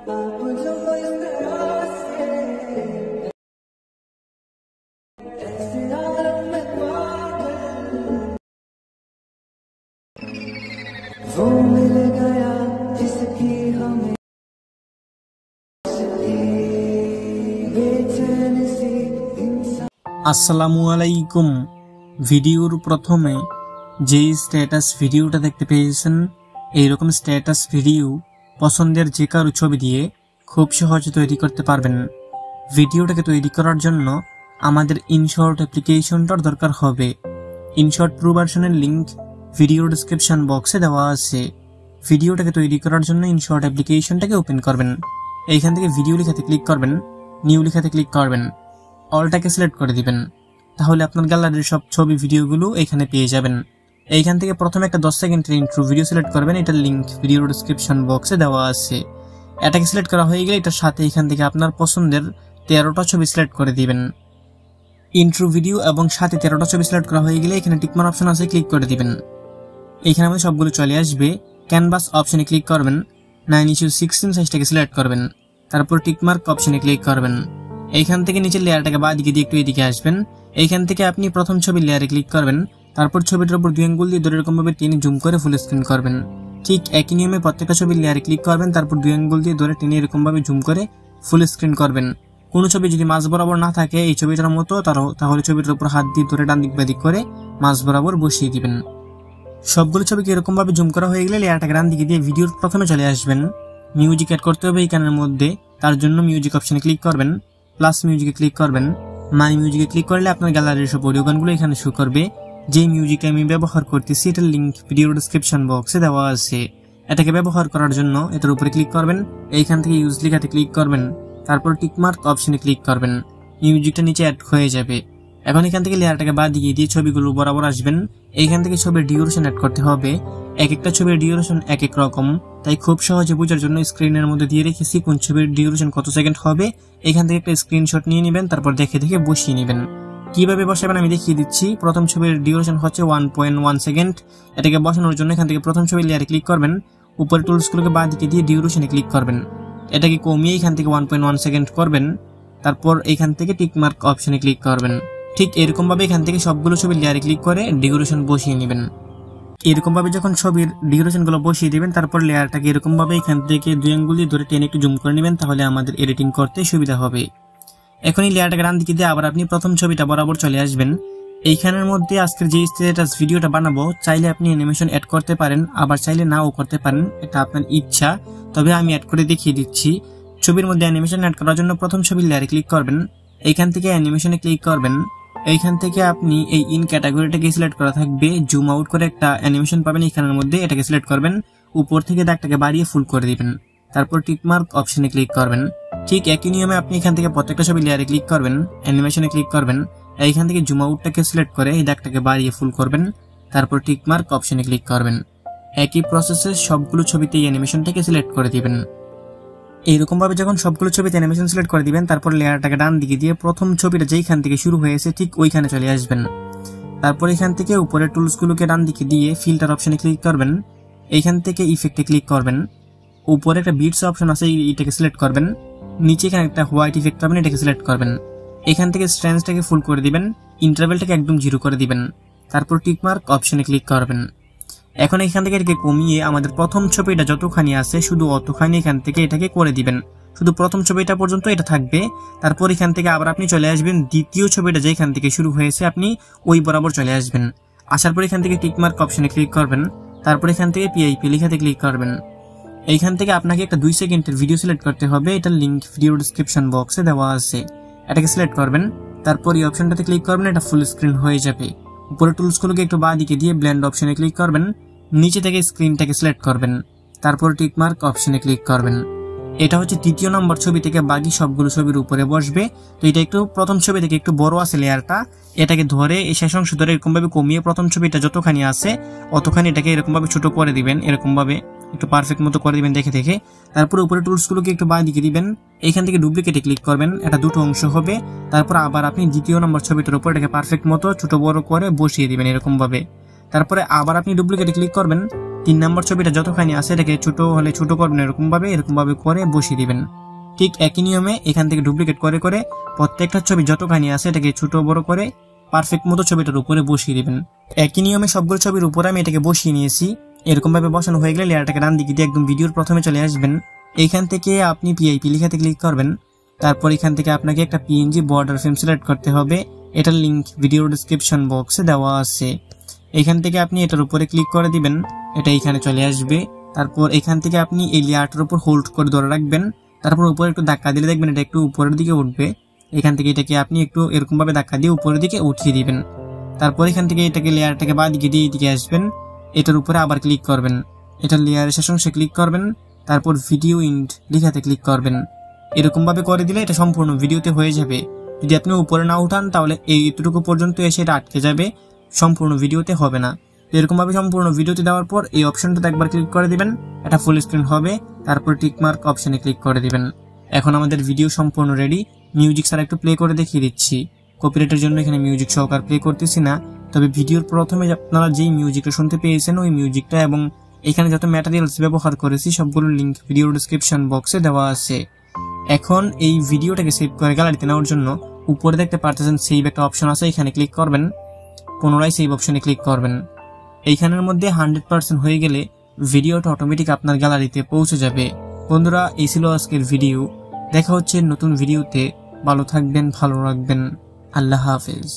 वो मिल गया जिसकी हमें बेचैन सी इंसान। আসসালামু আলাইকুম। ভিডিওর প্রথমে যে স্ট্যাটাস ভিডিওটা দেখতে পেয়েছেন, এইরকম স্ট্যাটাস ভিডিও পছন্দের যে কারো ছবি দিয়ে খুব সহজে তৈরি করতে পারবেন। ভিডিওটাকে তৈরি করার জন্য আমাদের ইনশর্ট অ্যাপ্লিকেশনটার দরকার হবে। ইনশর্ট প্রো ভার্সনের লিংক ভিডিও ডেসক্রিপশন বক্সে দেওয়া আছে। ভিডিওটাকে তৈরি করার জন্য ইনশর্ট অ্যাপ্লিকেশনটাকে ওপেন করবেন। এইখান থেকে ভিডিও লেখাতে ক্লিক করবেন, নিউ লেখাতে ক্লিক করবেন, অলটাকে সিলেক্ট করে দিবেন। তাহলে আপনার গ্যালারির সব ছবি ভিডিওগুলো এখানে পেয়ে যাবেন। এইখান থেকে প্রথমে একটা 10 সেকেন্ডের ইন্ট্রো ভিডিও সিলেক্ট করবেন। এটার লিংক ভিডিও ডেসক্রিপশন বক্সে দেওয়া আছে। এটাকে সিলেক্ট করা হয়ে গেলে এটার সাথে এখান থেকে আপনার পছন্দের 13টা ছবি সিলেক্ট করে দিবেন। ইন্ট্রো ভিডিও এবং সাথে 13টা ছবি সিলেক্ট করা হয়ে গেলে এখানে টিকমার্ক অপশন আছে, ক্লিক করে দিবেন। এখানে আমাদের সবগুলো চলে আসবে। ক্যানভাস অপশনে ক্লিক করবেন, 9:16 সাইজটাকে সিলেক্ট করবেন, তারপর টিকমার্ক অপশনে ক্লিক করবেন। এইখান থেকে নিচের লেয়ারটাকে বাঁ দিকে দিয়ে একটু এদিকে আসবেন। এইখান থেকে আপনি প্রথম ছবির লেয়ারে ক্লিক করবেন, তারপর ছবিটার উপর 2 আঙ্গুল দিয়ে ধরে এরকম ভাবে টেনে জুম করে ফুল স্ক্রিন করবেন। ঠিক একই নিয়মে প্রত্যেকটা ছবির লেয়ারে ক্লিক করবেন, তারপর 2 আঙ্গুল দিয়ে ধরে টেনে এরকম ভাবে জুম করে ফুল স্ক্রিন করবেন। কোনো ছবি যদি মাঝ বরাবর না থাকে এই ছবিটার মতো, তাহলে ছবিটার উপর হাত দিয়ে ধরে ডান দিক বাঁ দিক করে মাঝ বরাবর বসিয়ে দিবেন। সবগুলো ছবিকে এরকম ভাবে জুম করা হয়ে গেলে লেয়ারটাকে ডান দিকে দিয়ে ভিডিওর প্রথমে চলে আসবেন। মিউজিক অ্যাড করতে হবে এইখানের মধ্যে, তার জন্য মিউজিক অপশনে ক্লিক করবেন, প্লাস মিউজিকে ক্লিক করবেন। মাই মিউজিকে ক্লিক করলে আপনার গ্যালারির সব অডিও গানগুলো এখানে শো করবে। যে মিউজিকটা আমি ব্যবহার করতেছি এটার লিংক ভিডিও ডেসক্রিপশন বক্সে দেওয়া আছে। এটাকে ব্যবহার করার জন্য এটার উপরে ক্লিক করবেন, এইখান থেকে ইউজ লেখাতে ক্লিক করবেন, তারপর টিকমার্ক অপশনে ক্লিক করবেন। মিউজিকটা নিচে অ্যাড হয়ে যাবে। এখন এখান থেকে লেয়ারটাকে বাদ দিয়ে দিয়ে ছবিগুলো বরাবর আসবেন। এইখান থেকে ছবির ডিউরেশন অ্যাড করতে হবে। এক একটা ছবির ডিউরেশন এক এক রকম, তাই খুব সহজে বোঝার জন্য স্ক্রিনের মধ্যে দিয়ে রেখেছি কোন ছবির ডিউরেশন কত সেকেন্ড হবে। এখান থেকে একটা স্ক্রিনশট নিয়ে নেবেন, তারপর দেখে দেখে বসিয়ে নেবেন। কিভাবে বসাবেন আমি দেখিয়ে দিচ্ছি। প্রথম ছবির ডিউরেশন হচ্ছে 1.1 সেকেন্ড। এটাকে বসানোর জন্য এখান থেকে প্রথম ছবির লেয়ারে ক্লিক করবেন, উপরে টুলসগুলোকে বাঁ দিকে দিয়ে ডিউরেশনে ক্লিক করবেন। এটাকে কমিয়ে এখান থেকে 1.1 সেকেন্ড করবেন, তারপর এখান থেকে টিকমার্ক অপশনে ক্লিক করবেন। ঠিক এরকম ভাবে এখান থেকে সবগুলো ছবির লেয়ারে ক্লিক করে ডিউরেশন বসিয়ে নেবেন। এরকম ভাবে যখন ছবির ডিউরেশন গুলো বসিয়ে দিবেন, তারপর লেয়ারটাকে এরকম ভাবে এখান থেকে 2 আঙ্গুল দিয়ে ধরে টেনে একটু জুম করে নেবেন, তাহলে আমাদের এডিটিং করতে সুবিধা হবে। এখন এই লেয়ারটাকে ডান দিকে দিয়ে আবার আপনি প্রথম ছবিটা বরাবর চলে আসবেন। এইখানের মধ্যে আজকের যে স্ট্যাটাস ভিডিওটা বানাবো, চাইলে আপনি অ্যানিমেশন অ্যাড করতে পারেন, আবার চাইলে নাও করতে পারেন, এটা আপনার ইচ্ছা। তবে আমি অ্যাড করে দেখিয়ে দিচ্ছি। ছবির মধ্যে অ্যানিমেশন অ্যাড করার জন্য প্রথম ছবির লেয়ারে ক্লিক করবেন, এইখান থেকে অ্যানিমেশনে ক্লিক করবেন। এইখান থেকে আপনি এই ইন ক্যাটাগরিটাকে সিলেক্ট করা থাকবে, জুম আউট করে একটা অ্যানিমেশন পাবেন এইখানের মধ্যে, এটাকে সিলেক্ট করবেন, উপর থেকে দাগটাকে বাড়িয়ে ফুল করে দিবেন, তারপর টিকমার্ক অপশনে ক্লিক করবেন। ঠিক একই নিয়মে আপনি এখান থেকে প্রত্যেকটা ছবি লেয়ারে ক্লিক করবেন, অ্যানিমেশনে ক্লিক করবেন, এইখান থেকে জুম আউটটাকে সিলেক্ট করে এই দাগটাকে বাড়িয়ে ফুল করবেন, তারপর টিকমার্ক অপশনে ক্লিক করবেন। একই প্রসেসে সবগুলো ছবিতে এই অ্যানিমেশনটাকে সিলেক্ট করে দিবেন। এইরকম ভাবে যখন সবগুলো ছবিতে অ্যানিমেশন সিলেক্ট করে দিবেন, তারপর লেয়ারটাকে ডান দিকে দিয়ে প্রথম ছবিটা যেইখান থেকে শুরু হয়েছে ঠিক ওইখানে চলে আসবেন। তারপর এখান থেকে উপরে টুলসগুলোকে ডান দিকে দিয়ে ফিল্টার অপশনে ক্লিক করবেন, এইখান থেকে ইফেক্টে ক্লিক করবেন, উপরে একটা বিটস অপশন আছে এটাকে সিলেক্ট করবেন, নিচে এখানে একটা হোয়াইট ইফেক্ট পাবেন, এটাকে সিলেক্ট করবেন। এখান থেকে স্ট্রেঞ্জটাকে ফুল করে দিবেন, ইন্টারভেলটাকে একদম 0 করে দিবেন, তারপর টিকমার্ক অপশনে ক্লিক করবেন। এখন এখান থেকে এটাকে কমিয়ে আমাদের প্রথম ছবিটা যতখানি আছে শুধু অতখানি এখান থেকে এটাকে করে দিবেন। শুধু প্রথম ছবিটা পর্যন্ত এটা থাকবে। তারপর এখান থেকে আবার আপনি চলে আসবেন দ্বিতীয় ছবিটা যেখান থেকে শুরু হয়েছে, আপনি ওই বরাবর চলে আসবেন। আসার পর এখান থেকে টিকমার্ক অপশনে ক্লিক করবেন, তারপর এখান থেকে পিআইপি লেখাতে ক্লিক করবেন। এইখান থেকে আপনাকে একটা 2 সেকেন্ডের ভিডিও সিলেক্ট করতে হবে, এটার লিংক ভিডিও ডেসক্রিপশন বক্সে দেওয়া আছে। এটাকে সিলেক্ট করবেন, তারপর এই অপশনটাতে ক্লিক করবেন, এটা ফুল স্ক্রিন হয়ে যাবে। উপরে টুলসগুলোকে একটু বাঁ দিকে দিয়ে ব্লেন্ড অপশনে ক্লিক করবেন, নিচে থেকে স্ক্রিনটাকে সিলেক্ট করবেন, তারপর টিকমার্ক অপশনে ক্লিক করবেন। এটা হচ্ছে তৃতীয় নম্বর ছবি থেকে বাকি সবগুলো ছবির উপরে বসবে। তো এটা একটু প্রথম ছবি থেকে একটু বড় আছে লেয়ারটা, এটাকে ধরে এই শেষ অংশ ধরে এরকম ভাবে কমিয়ে প্রথম ছবিটা যতখানি আছে অতখানি এটাকে এরকম ভাবে ছোট করে দিবেন, এরকম ভাবে একটু পারফেক্ট মতো করে দিবেন দেখে দেখে। তারপর উপরে টুলসগুলোকে একটু বাঁ দিকে দিবেন, এইখান থেকে ডুপ্লিকেটে ক্লিক করবেন, এটা 2টো অংশ হবে। তারপর আবার আপনি দ্বিতীয় নম্বর ছবিটার উপর এটাকে পারফেক্ট মতো ছোট বড় করে বসিয়ে দিবেন এরকম ভাবে। তারপরে আবার আপনি ডুপ্লিকেটে ক্লিক করবেন। 3 নম্বর ছবিটা যতখানি আছে এটাকে ছোট হলে ছোট করবেন, এরকম ভাবে করে বসিয়ে দিবেন। ঠিক একই নিয়মে এখান থেকে ডুপ্লিকেট করে করে প্রত্যেকটা ছবি যতখানি আছে এটাকে ছোট বড় করে পারফেক্ট মতো ছবিটার উপরে বসিয়ে দিবেন। একই নিয়মে সবগুলো ছবির উপরে আমি এটাকে বসিয়ে নিয়েছি। এরকম ভাবে বসানো হয়ে গেলে লেয়ারটাকে ডান দিকে দিয়ে একদম ভিডিওর প্রথমে চলে আসবেন। এইখান থেকে আপনি পিআইপি লেখাতে ক্লিক করবেন। তারপর এখান থেকে আপনাকে একটা পিএনজি বর্ডার ফ্রেম সিলেক্ট করতে হবে। এটার লিংক ভিডিওর ডেসক্রিপশন বক্সে দেওয়া আছে। এখান থেকে আপনি এটার উপরে ক্লিক করে দিবেন, এটা এখানে চলে আসবে। তারপর এখান থেকে আপনি এই লেয়ারটার উপর হোল্ড করে ধরে রাখবেন। তারপর উপরে একটু ধাক্কা দিলে দেখবেন এটা একটু উপরের দিকে উঠবে। এখান থেকে এটাকে আপনি একটু এরকম ভাবে ধাক্কা দিয়ে উপরের দিকে উঠিয়ে দিবেন। তারপর এখান থেকে এটাকে লেয়ারটাকে বাঁ দিকে দিয়ে এদিকে আসবেন। এটার উপরে আবার ক্লিক করবেন, এটার লেয়ারের শেষ অংশে ক্লিক করবেন। তারপর ভিডিও ইন্ড লেখাতে ক্লিক করবেন। এরকম ভাবে করে দিলে এটা সম্পূর্ণ ভিডিওতে হয়ে যাবে। যদি আপনি উপরে না উঠান তাহলে এইটুকু পর্যন্ত এসে এটা আটকে যাবে, সম্পূর্ণ ভিডিওতে হবে না। এরকম ভাবে সম্পূর্ণ ভিডিওতে দেওয়ার পর এই অপশনটাতে একবার ক্লিক করে দিবেন, এটা ফুল স্ক্রিন হবে। তারপর টিক মার্ক অপশনে ক্লিক করে দিবেন। এখন আমাদের ভিডিও সম্পূর্ণ রেডি। মিউজিক ছাড়া একটু প্লে করে দেখিয়ে দিচ্ছি। কপিরাইটের জন্য এখানে মিউজিক সহকার প্লে করতেছি না, তবে ভিডিওর প্রথমে আপনারা যেই মিউজিকটা শুনতে পেয়েছেন ওই মিউজিকটা এবং এখানে যত ম্যাটেরিয়ালস ব্যবহার করেছি সবগুলোর লিংক ভিডিওর ডেসক্রিপশন বক্সে দেওয়া আছে। এখন এই ভিডিওটাকে সেভ করে গ্যালারিতে নেওয়ার জন্য উপরে দেখতে পারতেছেন সেভ একটা অপশন আছে, এখানে ক্লিক করবেন। পুনরায় সেভ অপশনে ক্লিক করবেন। এইখানের মধ্যে 100% হয়ে গেলে ভিডিওটা অটোমেটিক আপনার গ্যালারিতে পৌঁছে যাবে। বন্ধুরা, এই ছিল আজকের ভিডিও। দেখা হচ্ছে নতুন ভিডিওতে। ভালো থাকবেন, ভালো রাখবেন। আল্লাহ হাফেজ।